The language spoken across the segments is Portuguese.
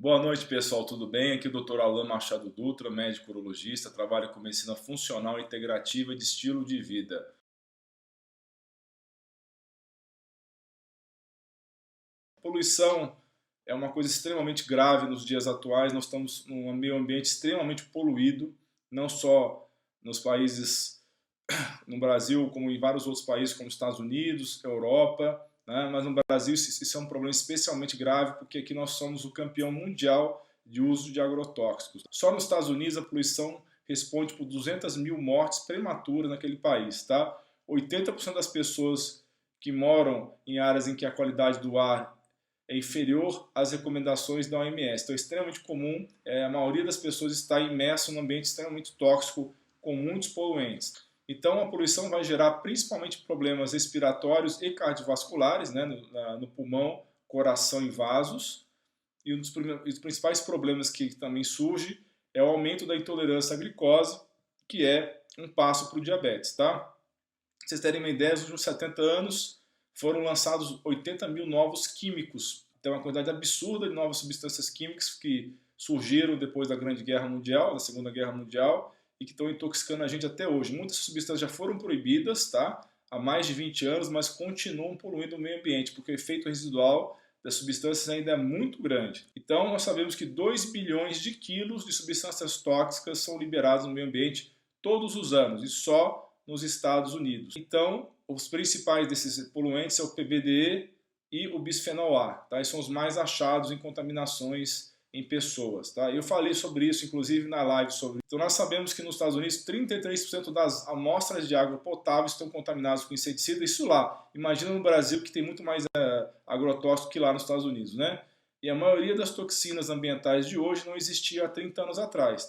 Boa noite, pessoal, tudo bem? Aqui é o Dr. Alan Machado Dutra, médico urologista, trabalho com medicina funcional e integrativa de estilo de vida. A poluição é uma coisa extremamente grave nos dias atuais. Nós estamos num meio ambiente extremamente poluído, não só nos países, no Brasil, como em vários outros países, como Estados Unidos, Europa, né? Mas no Brasil isso é um problema especialmente grave, porque aqui nós somos o campeão mundial de uso de agrotóxicos. Só nos Estados Unidos a poluição responde por 200 mil mortes prematuras naquele país, tá? 80% das pessoas que moram em áreas em que a qualidade do ar é inferior às recomendações da OMS. Então é extremamente comum a maioria das pessoas estar imersa num ambiente extremamente tóxico com muitos poluentes. Então a poluição vai gerar principalmente problemas respiratórios e cardiovasculares, né, no pulmão, coração e vasos. E um dos principais problemas que também surge é o aumento da intolerância à glicose, que é um passo para o diabetes. Tá? Pra vocês terem uma ideia, nos últimos 70 anos foram lançados 80 mil novos químicos. Então, uma quantidade absurda de novas substâncias químicas que surgiram depois da Grande Guerra Mundial, da Segunda Guerra Mundial, e que estão intoxicando a gente até hoje. Muitas substâncias já foram proibidas, tá? Há mais de 20 anos, mas continuam poluindo o meio ambiente, porque o efeito residual das substâncias ainda é muito grande. Então, nós sabemos que 2 bilhões de quilos de substâncias tóxicas são liberados no meio ambiente todos os anos, e só nos Estados Unidos. Então, os principais desses poluentes são o PBDE e o bisfenol A. Tá? Esses são os mais achados em contaminações em pessoas. Tá? Eu falei sobre isso, inclusive, na live sobre. Então, nós sabemos que nos Estados Unidos, 33% das amostras de água potável estão contaminadas com inseticida. Isso lá. Imagina no Brasil, que tem muito mais agrotóxico que lá nos Estados Unidos, né? E a maioria das toxinas ambientais de hoje não existia há 30 anos atrás.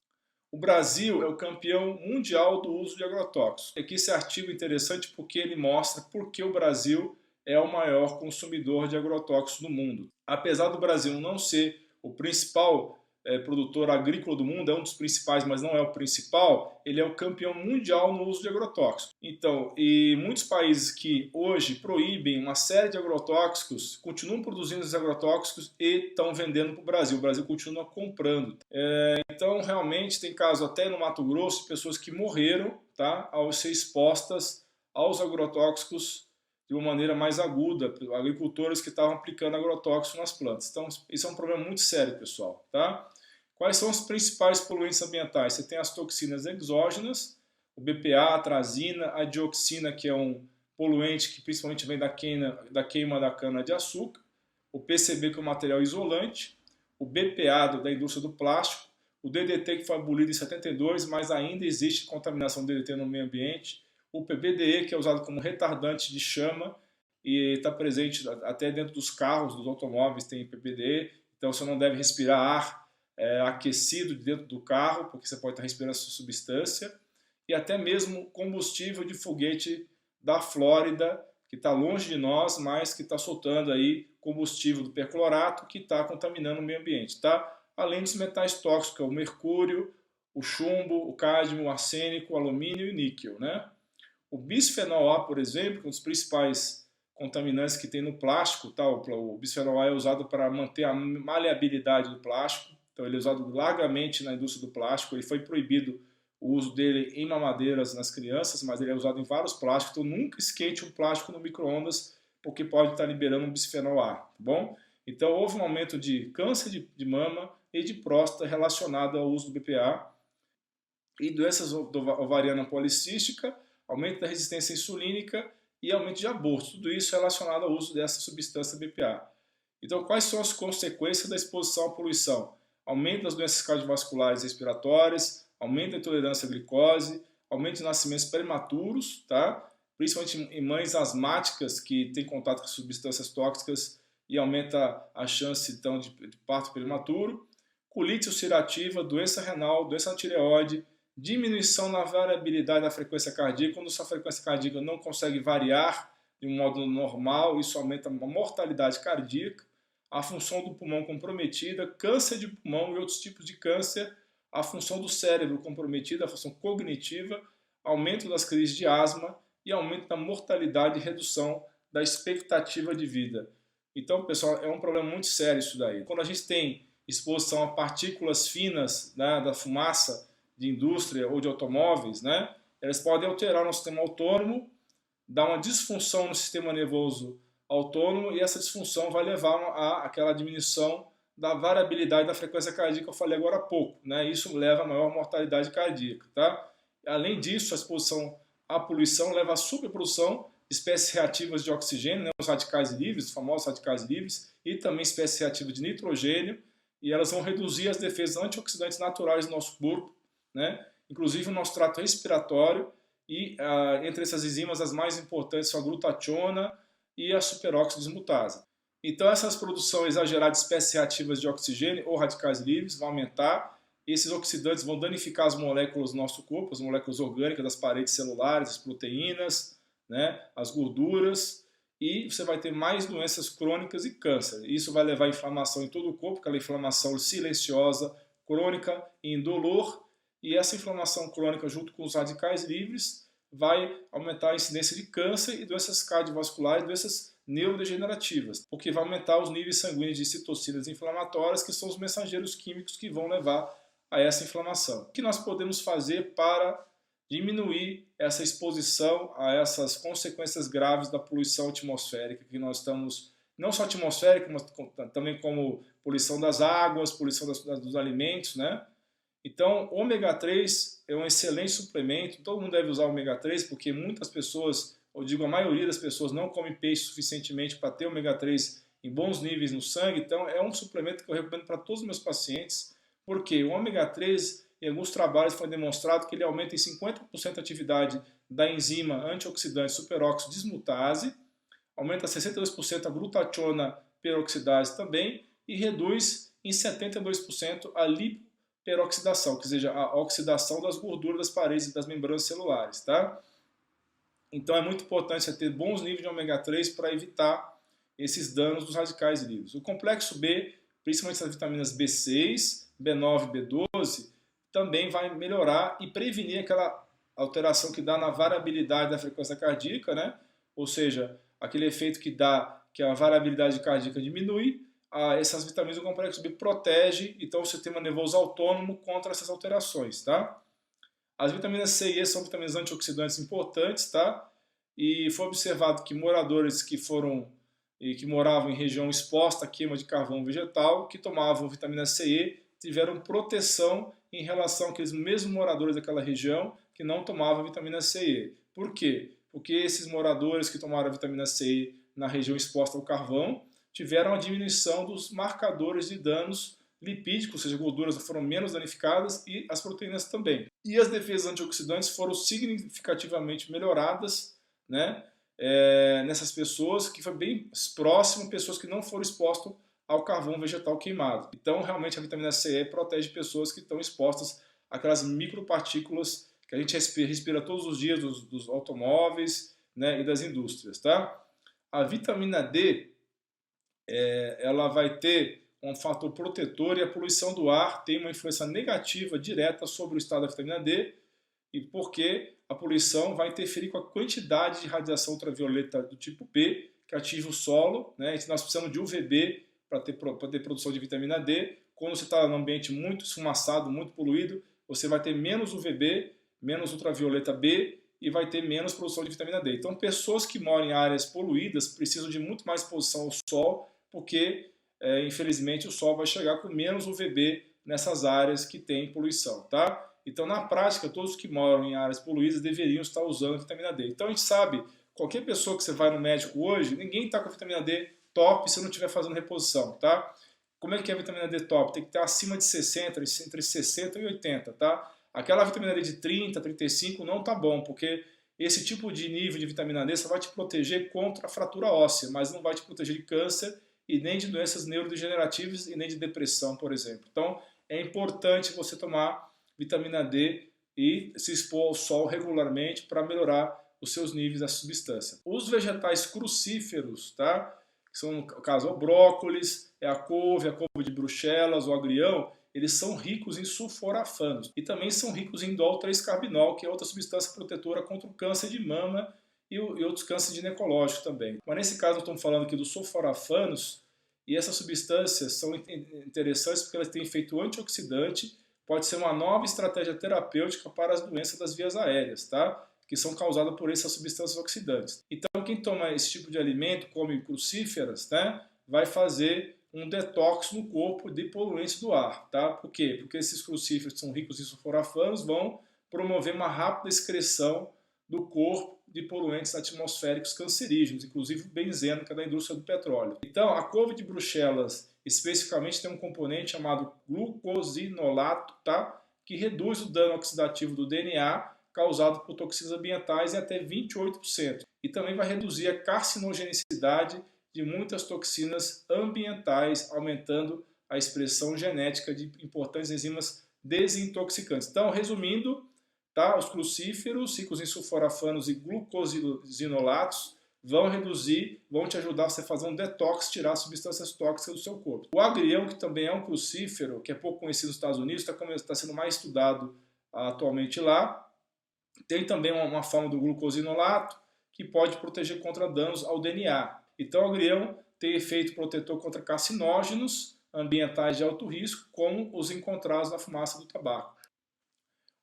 O Brasil é o campeão mundial do uso de agrotóxicos. Aqui esse artigo é interessante porque ele mostra por que o Brasil é o maior consumidor de agrotóxicos do mundo. Apesar do Brasil não ser o principal produtor agrícola do mundo, é um dos principais, mas não é o principal, ele é o campeão mundial no uso de agrotóxicos. Então, e muitos países que hoje proíbem uma série de agrotóxicos, continuam produzindo esses agrotóxicos e estão vendendo para o Brasil continua comprando. Então, realmente, tem casos até no Mato Grosso, pessoas que morreram, tá, ao ser expostas aos agrotóxicos de uma maneira mais aguda, agricultores que estavam aplicando agrotóxicos nas plantas. Então, isso é um problema muito sério, pessoal. Tá? Quais são os principais poluentes ambientais? Você tem as toxinas exógenas, o BPA, a atrazina, a dioxina, que é um poluente que principalmente vem da queima da cana-de-açúcar, o PCB, que é um material isolante, o BPA da indústria do plástico, o DDT, que foi abolido em 72, mas ainda existe contaminação de DDT no meio ambiente, o PBDE, que é usado como retardante de chama e está presente até dentro dos carros, dos automóveis tem PBDE, então você não deve respirar ar aquecido dentro do carro, porque você pode estar respirando essa substância, e até mesmo combustível de foguete da Flórida, que está longe de nós, mas que está soltando aí combustível do perclorato, que está contaminando o meio ambiente, tá? Além dos metais tóxicos, o mercúrio, o chumbo, o cádmio, o arsênico, o alumínio e o níquel, né? O bisfenol A, por exemplo, um dos principais contaminantes que tem no plástico, tá? O bisfenol A é usado para manter a maleabilidade do plástico, então ele é usado largamente na indústria do plástico, ele foi proibido o uso dele em mamadeiras nas crianças, mas ele é usado em vários plásticos, então nunca esquente um plástico no micro-ondas, porque pode estar liberando um bisfenol A, tá bom? Então houve um aumento de câncer de mama e de próstata relacionado ao uso do BPA, e doenças ovariana policística, aumento da resistência insulínica e aumento de aborto. Tudo isso relacionado ao uso dessa substância BPA. Então, quais são as consequências da exposição à poluição? Aumento das doenças cardiovasculares e respiratórias, aumento da intolerância à glicose, aumento de nascimentos prematuros, tá? Principalmente em mães asmáticas que têm contato com substâncias tóxicas e aumenta a chance então, de parto prematuro, colite ulcerativa, doença renal, doença na tireoide, diminuição na variabilidade da frequência cardíaca. Quando sua frequência cardíaca não consegue variar de um modo normal, isso aumenta a mortalidade cardíaca, a função do pulmão comprometida, câncer de pulmão e outros tipos de câncer, a função do cérebro comprometida, a função cognitiva, aumento das crises de asma e aumento da mortalidade e redução da expectativa de vida. Então, pessoal, é um problema muito sério isso daí. Quando a gente tem exposição a partículas finas, né, da fumaça de indústria ou de automóveis, né, elas podem alterar o nosso sistema autônomo, dar uma disfunção no sistema nervoso autônomo, e essa disfunção vai levar a aquela diminuição da variabilidade da frequência cardíaca que eu falei agora há pouco, né? Isso leva a maior mortalidade cardíaca, tá? Além disso, a exposição à poluição leva à superprodução de espécies reativas de oxigênio, né? Os radicais livres, os famosos radicais livres, e também espécies reativas de nitrogênio, e elas vão reduzir as defesas antioxidantes naturais do nosso corpo, né? Inclusive o nosso trato respiratório, e entre essas enzimas as mais importantes são a glutationa e a superóxido dismutase. Então essa produção exagerada de espécies reativas de oxigênio ou radicais livres vai aumentar, esses oxidantes vão danificar as moléculas do nosso corpo, as moléculas orgânicas das paredes celulares, as proteínas, né, as gorduras, e você vai ter mais doenças crônicas e câncer. Isso vai levar a inflamação em todo o corpo, aquela inflamação silenciosa, crônica e indolor, e essa inflamação crônica junto com os radicais livres vai aumentar a incidência de câncer e doenças cardiovasculares, doenças neurodegenerativas, porque vai aumentar os níveis sanguíneos de citocinas inflamatórias, que são os mensageiros químicos que vão levar a essa inflamação. O que nós podemos fazer para diminuir essa exposição a essas consequências graves da poluição atmosférica que nós estamos, não só atmosférica, mas também como poluição das águas, poluição dos alimentos, né? Então, o ômega 3 é um excelente suplemento, todo mundo deve usar o ômega 3 porque muitas pessoas, eu digo a maioria das pessoas, não come peixe suficientemente para ter ômega 3 em bons níveis no sangue, então é um suplemento que eu recomendo para todos os meus pacientes, porque o ômega 3, em alguns trabalhos foi demonstrado que ele aumenta em 50% a atividade da enzima antioxidante superóxido dismutase, aumenta 62% a glutationa peroxidase também e reduz em 72% a lipoperoxidação, que seja a oxidação das gorduras das paredes e das membranas celulares, tá? Então é muito importante você ter bons níveis de ômega 3 para evitar esses danos dos radicais livres. O complexo B, principalmente as vitaminas B6, B9 e B12, também vai melhorar e prevenir aquela alteração que dá na variabilidade da frequência cardíaca, né? Ou seja, aquele efeito que dá que a variabilidade cardíaca diminui, essas vitaminas do complexo B protege então o sistema nervoso autônomo contra essas alterações, tá? As vitaminas C e E são vitaminas antioxidantes importantes, tá? E foi observado que moradores que moravam em região exposta à queima de carvão vegetal, que tomavam vitamina C e E, tiveram proteção em relação àqueles mesmos moradores daquela região que não tomavam vitamina C e E. Por quê? Porque esses moradores que tomaram a vitamina C e E na região exposta ao carvão tiveram a diminuição dos marcadores de danos lipídicos, ou seja, gorduras foram menos danificadas e as proteínas também. E as defesas antioxidantes foram significativamente melhoradas, né, nessas pessoas, que foi bem próximo a pessoas que não foram expostas ao carvão vegetal queimado. Então, realmente, a vitamina C e E protege pessoas que estão expostas àquelas micropartículas que a gente respira todos os dias dos automóveis, né, e das indústrias, tá? A vitamina D, ela vai ter um fator protetor, e a poluição do ar tem uma influência negativa direta sobre o estado da vitamina D, e porque a poluição vai interferir com a quantidade de radiação ultravioleta do tipo B que atinge o solo, né? Então nós precisamos de UVB para ter produção de vitamina D. Quando você está num ambiente muito esfumaçado, muito poluído, você vai ter menos UVB, menos ultravioleta B, e vai ter menos produção de vitamina D. Então, pessoas que moram em áreas poluídas precisam de muito mais exposição ao sol, porque infelizmente o sol vai chegar com menos UVB nessas áreas que tem poluição, tá? Então, na prática, todos que moram em áreas poluídas deveriam estar usando vitamina D. Então, a gente sabe, qualquer pessoa que você vai no médico hoje, ninguém está com a vitamina D top se não estiver fazendo reposição, tá? Como é que é a vitamina D top? Tem que estar acima de 60, entre 60 e 80, tá? Aquela vitamina D de 30, 35 não tá bom, porque esse tipo de nível de vitamina D só vai te proteger contra a fratura óssea, mas não vai te proteger de câncer e nem de doenças neurodegenerativas e nem de depressão, por exemplo. Então, é importante você tomar vitamina D e se expor ao sol regularmente para melhorar os seus níveis da substância. Os vegetais crucíferos, tá? Que são, no caso, o brócolis, a couve de Bruxelas, o agrião, eles são ricos em sulforafanos e também são ricos em indol 3-carbinol, que é outra substância protetora contra o câncer de mama e outros cânceres ginecológicos também. Mas nesse caso, nós estamos falando aqui dos sulforafanos, e essas substâncias são interessantes porque elas têm efeito antioxidante, pode ser uma nova estratégia terapêutica para as doenças das vias aéreas, tá? Que são causadas por essas substâncias oxidantes. Então, quem toma esse tipo de alimento, come crucíferas, né, vai fazer um detox no corpo de poluentes do ar, tá? Por quê? Porque esses crucíferos são ricos em sulforafanos, vão promover uma rápida excreção do corpo de poluentes atmosféricos cancerígenos, inclusive o benzeno, que é da indústria do petróleo. Então, a couve de Bruxelas, especificamente, tem um componente chamado glucosinolato, tá? Que reduz o dano oxidativo do DNA causado por toxinas ambientais em até 28%. E também vai reduzir a carcinogenicidade de muitas toxinas ambientais, aumentando a expressão genética de importantes enzimas desintoxicantes. Então, resumindo, tá, os crucíferos, ricos em sulforafanos e glucosinolatos, vão reduzir, vão te ajudar a você fazer um detox, tirar substâncias tóxicas do seu corpo. O agrião, que também é um crucífero, que é pouco conhecido nos Estados Unidos, está sendo mais estudado atualmente lá, tem também uma forma do glucosinolato que pode proteger contra danos ao DNA. Então, o agrião tem efeito protetor contra carcinógenos ambientais de alto risco, como os encontrados na fumaça do tabaco.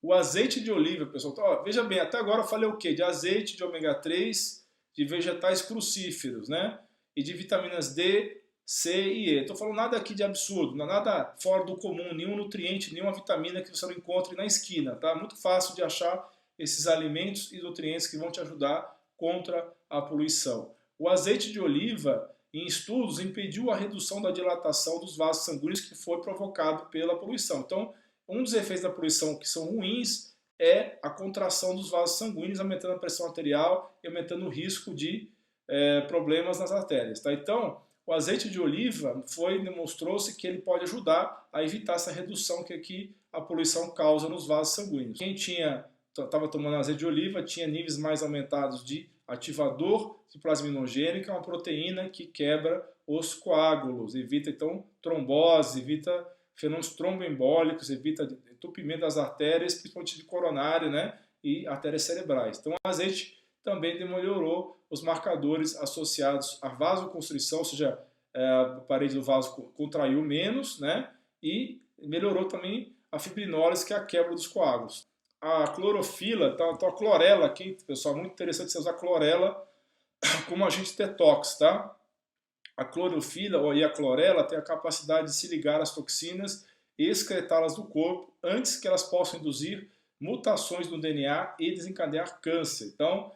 O azeite de oliva, pessoal, então, veja bem, até agora eu falei o quê? De azeite de ômega 3, de vegetais crucíferos, né? E de vitaminas D, C e E. Estou falando nada aqui de absurdo, nada fora do comum, nenhum nutriente, nenhuma vitamina que você não encontre na esquina, tá? Muito fácil de achar esses alimentos e nutrientes que vão te ajudar contra a poluição. O azeite de oliva, em estudos, impediu a redução da dilatação dos vasos sanguíneos que foi provocado pela poluição. Então, um dos efeitos da poluição que são ruins é a contração dos vasos sanguíneos, aumentando a pressão arterial e aumentando o risco de problemas nas artérias. Tá? Então, o azeite de oliva demonstrou-se que ele pode ajudar a evitar essa redução que aqui a poluição causa nos vasos sanguíneos. Quem estava tomando azeite de oliva tinha níveis mais aumentados de ativador de plasminogênio, que é uma proteína que quebra os coágulos, evita então trombose, evita fenômenos tromboembólicos, evita entupimento das artérias, principalmente de coronária, né, e artérias cerebrais. Então, o azeite também melhorou os marcadores associados à vasoconstrição, ou seja, a parede do vaso contraiu menos, né, e melhorou também a fibrinólise, que é a quebra dos coágulos. A clorofila, então a clorela aqui, pessoal, muito interessante você usar clorela como agente detox, tá? A clorofila e a clorela têm a capacidade de se ligar às toxinas e excretá-las do corpo antes que elas possam induzir mutações no DNA e desencadear câncer. Então,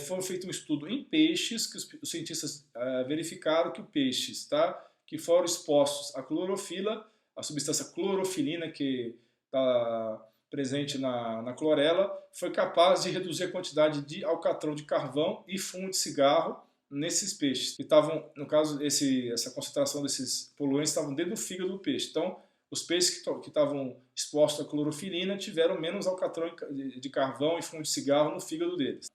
foi feito um estudo em peixes, que os cientistas verificaram que os peixes, tá, que foram expostos à clorofila, a substância clorofilina que está presente na clorela, foi capaz de reduzir a quantidade de alcatrão de carvão e fumo de cigarro nesses peixes. Que estavam, no caso, essa concentração desses poluentes estavam dentro do fígado do peixe. Então, os peixes que estavam expostos à clorofilina tiveram menos alcatrão de carvão e fumo de cigarro no fígado deles.